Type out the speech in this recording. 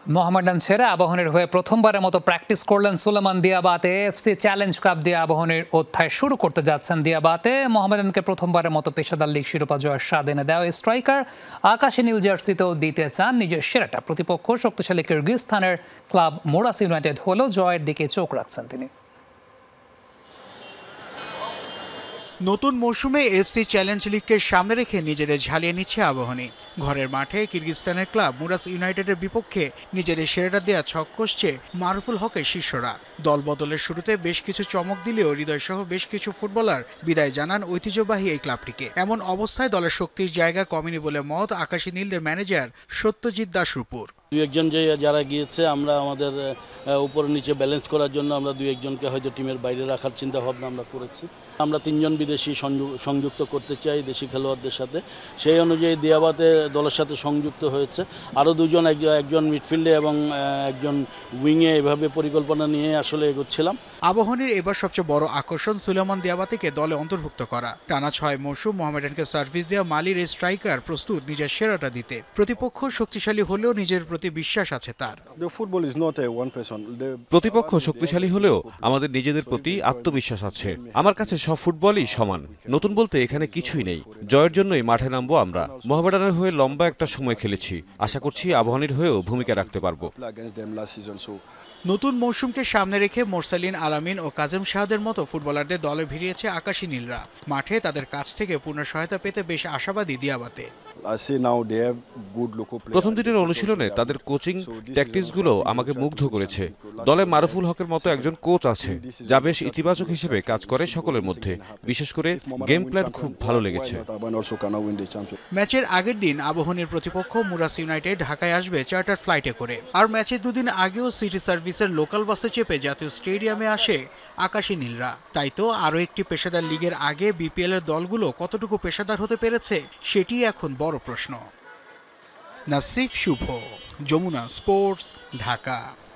মোহামেডান ছেড়ে আবাহনীর হয়ে প্রথমবারের মতো প্র্যাকটিস করলেন Sulaiman Diabate. AFC challenge cup দিয়ে আবাহনীর অধ্যায় শুরু করতে যাচ্ছেন দিয়াবাতে। মোহামেডানকে প্রথমবারের মতো পেশাদার লীগ শিরোপা জয়ের স্বাদ এনে দেওয়া স্ট্রাইকার আকাশী নীল জার্সিতেও দিতে চান নিজের সেরাটা। প্রতিপক্ষ শক্তিশালী কিরগিজস্তানের ক্লাব মুরাস ইউনাইটেড হলেও জয়ের দিকে চোখ রাখছেন তিনি। নতুন মৌসুমে এফসি চ্যালেঞ্জ লিগকে সামনে রেখে নিজেদের ঝালিয়ে নিচ্ছে আবাহনী। ঘরের মাঠে কিরগিজস্তানের ক্লাব মুরাস ইউনাইটেডের বিপক্ষে নিজেদের সেরাটা দেয়া ছক কষছে মারুফুল হকের শিষ্যরা। দল বদলের শুরুতে বেশ কিছু চমক দিলেও হৃদয়সহ বেশ কিছু ফুটবলার বিদায় জানান ঐতিহ্যবাহী এই ক্লাবটিকে। এমন অবস্থায় দলের শক্তির জায়গা কমেনি বলে মত আকাশী নীলদের ম্যানেজার সত্যজিৎ দাস রূপুর। দুই একজন যে যারা গিয়েছে আমরা আমাদের উপর নিচে ব্যালেন্স করার জন্য আমরা দুই একজনকে হয়তো টিমের বাইরে রাখার চিন্তা ভাবনা আমরা করেছি। আমরা তিনজন বিদেশি সংযুক্ত করতে চাই দেশি খেলোয়াড়দের সাথে, সেই অনুযায়ী দিয়াবাতে দলের সাথে সংযুক্ত হয়েছে। আরও দুজন, একজন মিডফিল্ডে এবং একজন উইংয়ে এভাবে পরিকল্পনা নিয়ে আসলে এগোচ্ছিলাম। আবাহনীর এবার সবচেয়ে বড় আকর্ষণ সুলেমান দিয়াবাতেকে দলে অন্তর্ভুক্ত করা। টানা ৬ মৌসুম মোহামেডানকে সার্ভিস দেওয়া মালির এই স্ট্রাইকার প্রস্তুত নিজের সেরাটা দিতে। প্রতিপক্ষ শক্তিশালী হলেও নিজের প্রতি বিশ্বাস আছে তার। প্রতিপক্ষ শক্তিশালী হলেও আমাদের নিজেদের প্রতি আত্মবিশ্বাস আছে। আমার কাছে সব ফুটবলই সমান। নতুন বলতে এখানে কিছুই নেই। জয়ের জন্যই মাঠে নামবো আমরা। মোহামেডানের হয়ে লম্বা একটা সময় খেলেছি। আশা করছি আবাহনীর হয়েও ভূমিকা রাখতে পারবো। নতুন মৌসুমকে সামনে রেখে মোরসালিন আলামিন ও কাজেম শাহাদের মতো ফুটবলারদের দলে ভিড়িয়েছে আকাশী নীলরা। মাঠে তাদের কাছ থেকে পূর্ণ সহায়তা পেতে বেশ আশাবাদী দিয়াবাতে। প্রথম দিনের অনুশীলনে তাদের কোচিং ট্যাকটিক্সগুলো আমাকে মুগ্ধ করেছে। দলে মারুফুল হকের মতো একজন কোচ আছে যা বেশ ইতিবাচক হিসেবে কাজ করে সকলের মধ্যে। বিশেষ করে গেম প্ল্যান খুব ভালো লেগেছে। ম্যাচের আগের দিন আবাহনীর প্রতিপক্ষ মুরাস ইউনাইটেড ঢাকায় আসবে চার্টার ফ্লাইটে করে। আর ম্যাচের দুদিন আগেও সিটি সার্ভিসের লোকাল বাসে চেপে জাতীয় স্টেডিয়ামে আসে আকাশী নীলরা। তাই তো আরও একটি পেশাদার লিগের আগে বিপিএল এর দলগুলো কতটুকু পেশাদার হতে পেরেছে সেটি এখন বড় প্রশ্ন। নাসিফ শুভ, যমুনা স্পোর্টস, ঢাকা।